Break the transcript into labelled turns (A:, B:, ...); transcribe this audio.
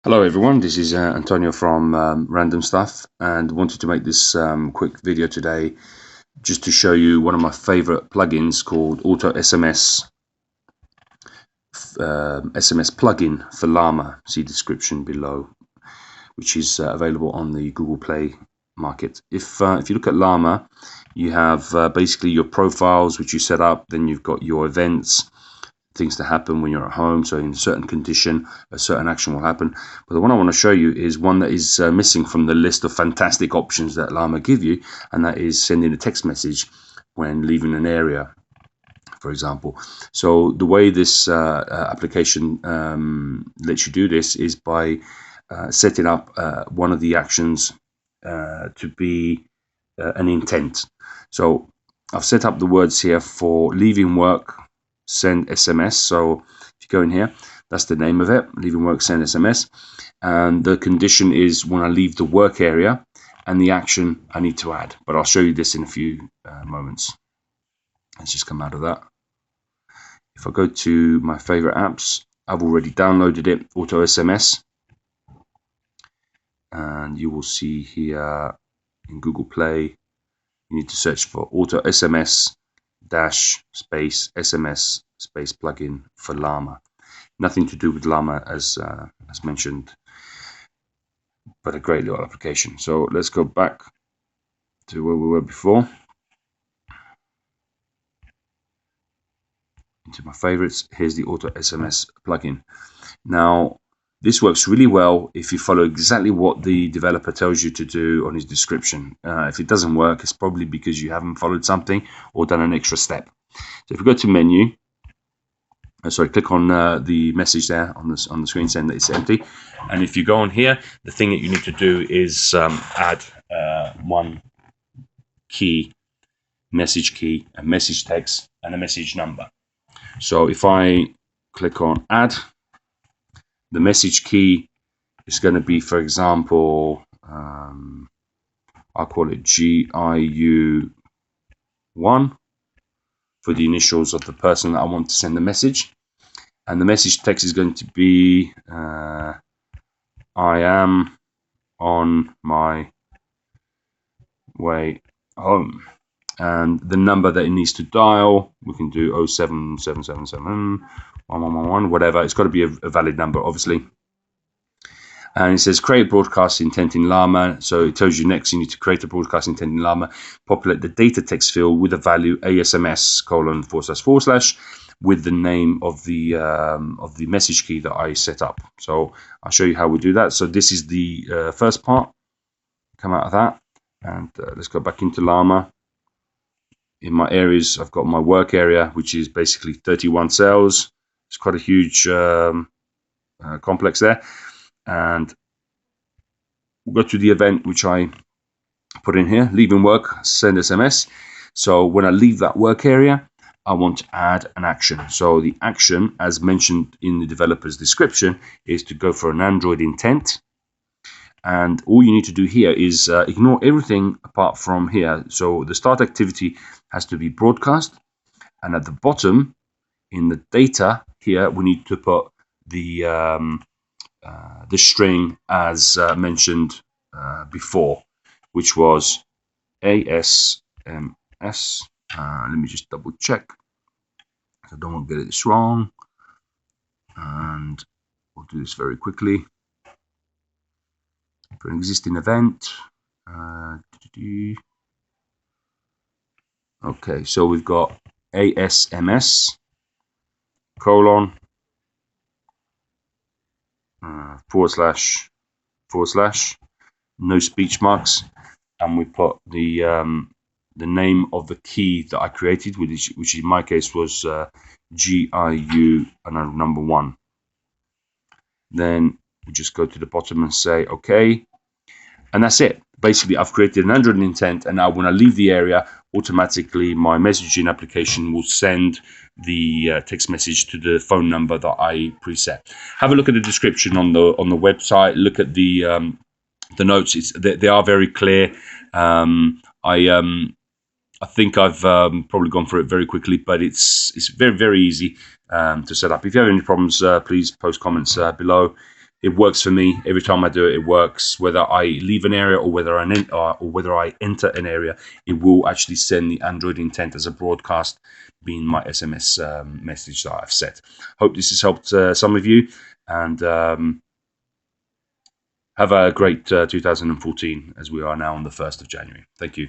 A: Hello everyone, this is Antonio from Random Stuff, and wanted to make this quick video today just to show you one of my favorite plugins called Auto SMS SMS Plugin for Llama. See description below, which is available on the Google Play market. If you look at Llama, you have basically your profiles which you set up, then you've got your events, things to happen when you're at home. So in a certain condition, a certain action will happen. But the one I want to show you is one that is missing from the list of fantastic options that Llama give you, and that is sending a text message when leaving an area, for example. So the way this application lets you do this is by setting up one of the actions to be an intent. So I've set up the words here for leaving work, send SMS. So if you go in here, that's the name of it, leaving work, send SMS. And the condition is when I leave the work area, and the action I need to add. But I'll show you this in a few moments. Let's just come out of that. If I go to my favorite apps, I've already downloaded it, Auto SMS. And you will see here in Google Play, you need to search for Auto SMS space SMS space plugin for Llama. Nothing to do with Llama as mentioned, but a great little application. So let's go back to where we were before, into my favorites. Here's the Auto SMS plugin. Now this works really well if you follow exactly what the developer tells you to do on his description. If it doesn't work, it's probably because you haven't followed something or done an extra step. So if we go to menu, click on the message there on the screen saying that it's empty. And if you go on here, the thing that you need to do is add one key, message key, a message text, and a message number. So if I click on add, the message key is going to be, for example, I'll call it GIU1 for the initials of the person that I want to send the message. And the message text is going to be, I am on my way home. And the number that it needs to dial, we can do 07777 1111, whatever. It's got to be a valid number, obviously. And it says create broadcast intent in Llama. So it tells you next you need to create a broadcast intent in Llama. Populate the data text field with a value asms : / with the name of the message key that I set up. So I'll show you how we do that. So this is the first part. Come out of that, and let's go back into Llama. In my areas, I've got my work area, which is basically 31 cells. It's quite a huge complex there. And we'll go to the event, which I put in here, leaving work, send SMS. So when I leave that work area, I want to add an action. So the action, as mentioned in the developer's description, is to go for an Android intent. And all you need to do here is ignore everything apart from here. So the start activity has to be broadcast. And at the bottom, in the data here, we need to put the string as mentioned before, which was asms. Let me just double check. I don't want to get this wrong. And we'll do this very quickly. For an existing event. Okay, so we've got asms : / no speech marks, and we put the name of the key that I created, which in my case was GIU and number 1. Then we just go to the bottom and say OK, and that's it. Basically, I've created an Android intent, and now when I leave the area, automatically my messaging application will send the text message to the phone number that I preset. Have a look at the description on the website. Look at the notes. They are very clear. I think I've probably gone through it very quickly, but it's very, very easy to set up. If you have any problems, please post comments below. It works for me. Every time I do it, it works. Whether I leave an area or whether I enter an area, it will actually send the Android intent as a broadcast, being my SMS message that I've set. Hope this has helped some of you, and have a great 2014, as we are now on the 1st of January. Thank you.